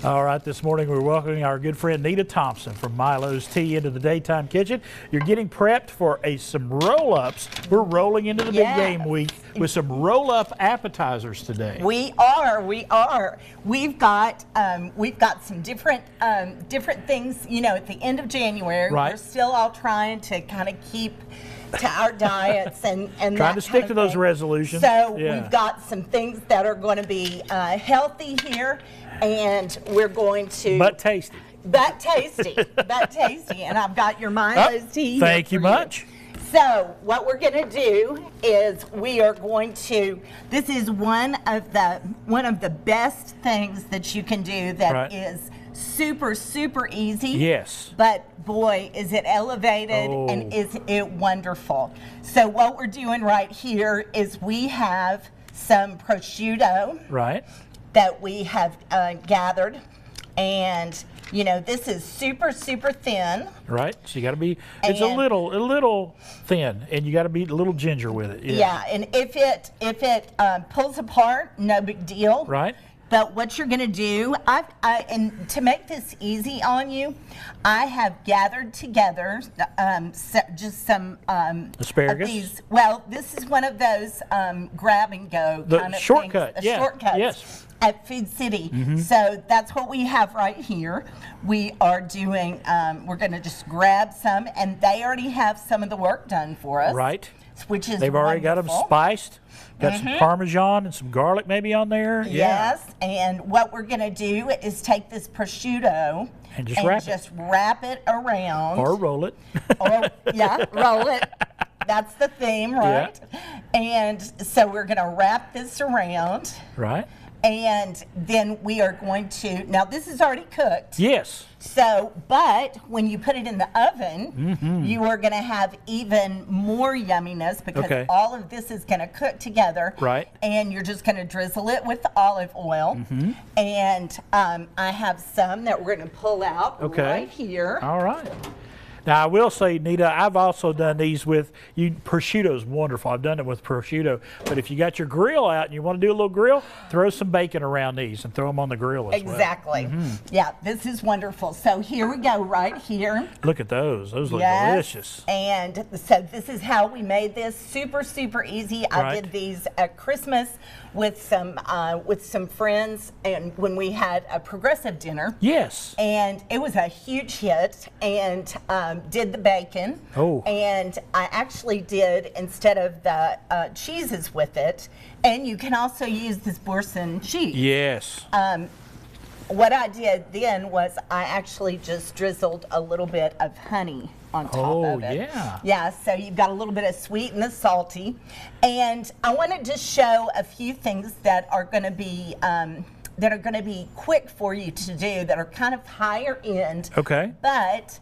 All right, this morning we're welcoming our good friend Nita Thompson from Milo's Tea into the Daytime Kitchen. You're getting prepped for some roll-ups. We're rolling into the big game week with some roll-up appetizers today. We are. We've got some different things. You know, at the end of January, we're still all trying to kind of keep to our diets and trying to stick to those resolutions. So we've got some things that are going to be healthy here. And we're going to... But tasty. But tasty. And I've got your Milo's tea. Thank you much. So what we're going to do is we are going to... This is one of the best things that you can do that is super, super easy. Yes. But boy, is it elevated and is it wonderful. So what we're doing right here is we have some prosciutto. Right. That we have gathered, and you know, this is super, super thin. Right, so you got to be, it's a little thin, and you got to be a little ginger with it. Yeah, and if it pulls apart, no big deal. Right. But what you're going to do, and to make this easy on you, I have gathered together just some asparagus. Of these. Well, this is one of those grab and go kind of shortcut. things. Shortcuts. Yes. At Food City. So that's what we have right here. We are doing, we're going to just grab some, and they already have some of the work done for us. Right. Which is They've already got them spiced. Got some Parmesan and some garlic maybe on there. Yes, and what we're going to do is take this prosciutto and just wrap it around. Or roll it. Roll it. That's the theme, right? Yeah. And so we're going to wrap this around. Right. And then we are going to, now this is already cooked. Yes. So, but when you put it in the oven, you are going to have even more yumminess because all of this is going to cook together. Right. And you're just going to drizzle it with olive oil. And I have some that we're going to pull out right here. All right. Now, I will say, Nita, I've also done these with, prosciutto's wonderful. I've done it with prosciutto. But if you got your grill out and you want to do a little grill, throw some bacon around these and throw them on the grill as well. Exactly. Yeah, this is wonderful. So here we go right here. Look at those. Those look delicious. And so this is how we made this. Super, super easy. I did these at Christmas with some friends, and when we had a progressive dinner. Yes. And it was a huge hit, and did the bacon. And I actually did, instead of the cheeses with it, and you can also use this Boursin cheese. Yes. What I did then was I actually just drizzled a little bit of honey on top of it. Yeah, so you've got a little bit of sweet and the salty. And I wanted to show a few things that are going to be quick for you to do, that are kind of higher end. Okay. But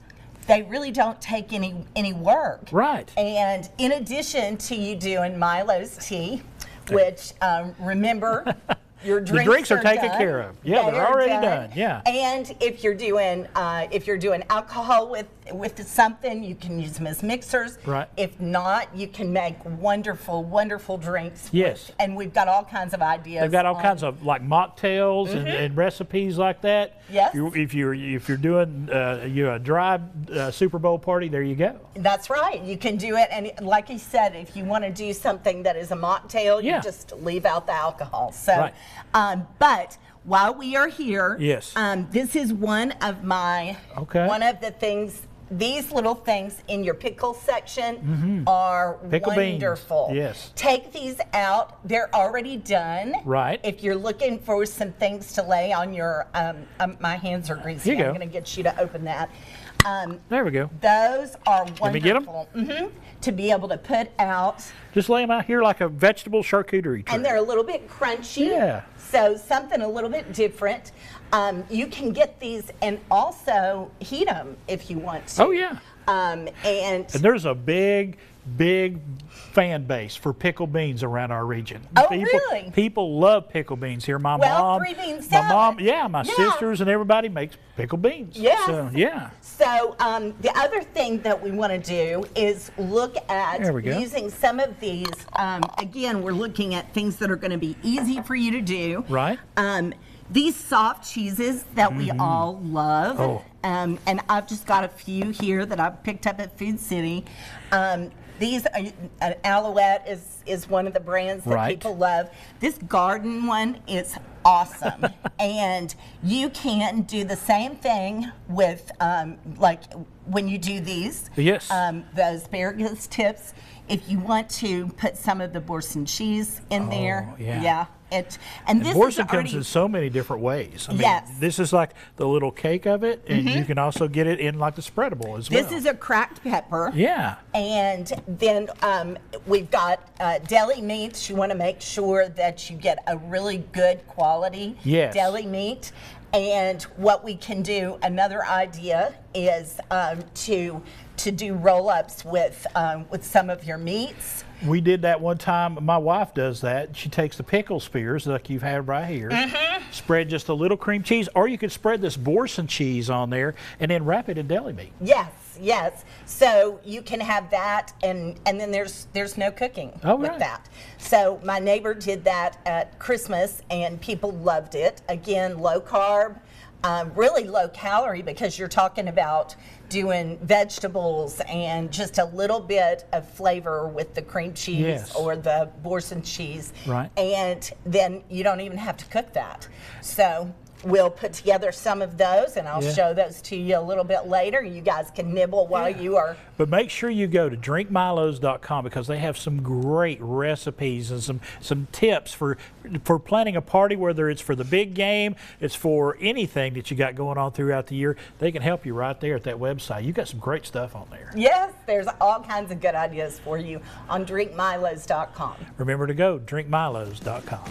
they really don't take any work. Right. And in addition to you doing Milo's tea, which remember, your drinks are taken care of. Yeah, they're already done. Yeah. And if you're doing alcohol with something, you can use them as mixers. Right. If not, you can make wonderful, wonderful drinks. Yes. And we've got all kinds of ideas. They've got all kinds of like mocktails and recipes like that. Yes. If you're doing a dry Super Bowl party, there you go. That's right. You can do it, and like he said, if you want to do something that is a mocktail, you just leave out the alcohol. So, but while we are here, this is one of the things. These little things in your pickle section are wonderful. Yes. Take these out. They're already done. Right. If you're looking for some things to lay on your, my hands are greasy. I'm going to get you to open that. There we go. Those are wonderful. Let me get them? To be able to put out. Just lay them out here like a vegetable charcuterie tray. And they're a little bit crunchy. Yeah. So something a little bit different. You can get these and also heat them if you want to. Oh, yeah. And there's a big fan base for pickled beans around our region. Really? People love pickled beans here. My mom, my sisters and everybody makes pickled beans. Yeah. So, yeah. So the other thing that we want to do is look at using some of these. Again, we're looking at things that are going to be easy for you to do. Right. these soft cheeses that we all love. Oh. And I've just got a few here that I've picked up at Food City. These are, Alouette is one of the brands that people love. This garden one is awesome. And you can do the same thing with, like when you do these. Yes. The asparagus tips. If you want to put some of the Boursin cheese in there. Yeah. And this Boursin is already, comes in so many different ways. I mean, yes. This is like the little cake of it, and you can also get it in like the spreadable as well. This is a cracked pepper. Yeah. And then we've got deli meats. You want to make sure that you get a really good quality deli meat. And what we can do, another idea is to do roll-ups with some of your meats. We did that one time. My wife does that. She takes the pickle spears like you've had right here, spread just a little cream cheese, or you could spread this Boursin cheese on there and then wrap it in deli meat. Yes. So you can have that, and then there's no cooking with that. So my neighbor did that at Christmas, and people loved it. Again, low carb, really low calorie, because you're talking about doing vegetables and just a little bit of flavor with the cream cheese or the Boursin cheese. Right. And then you don't even have to cook that. So we'll put together some of those, and I'll show those to you a little bit later. You guys can nibble while you are. But make sure you go to drinkmilos.com, because they have some great recipes and some tips for planning a party, whether it's for the big game, it's for anything that you got going on throughout the year. They can help you right there at that website. You got some great stuff on there. Yes, there's all kinds of good ideas for you on drinkmilos.com. Remember to go drinkmilos.com.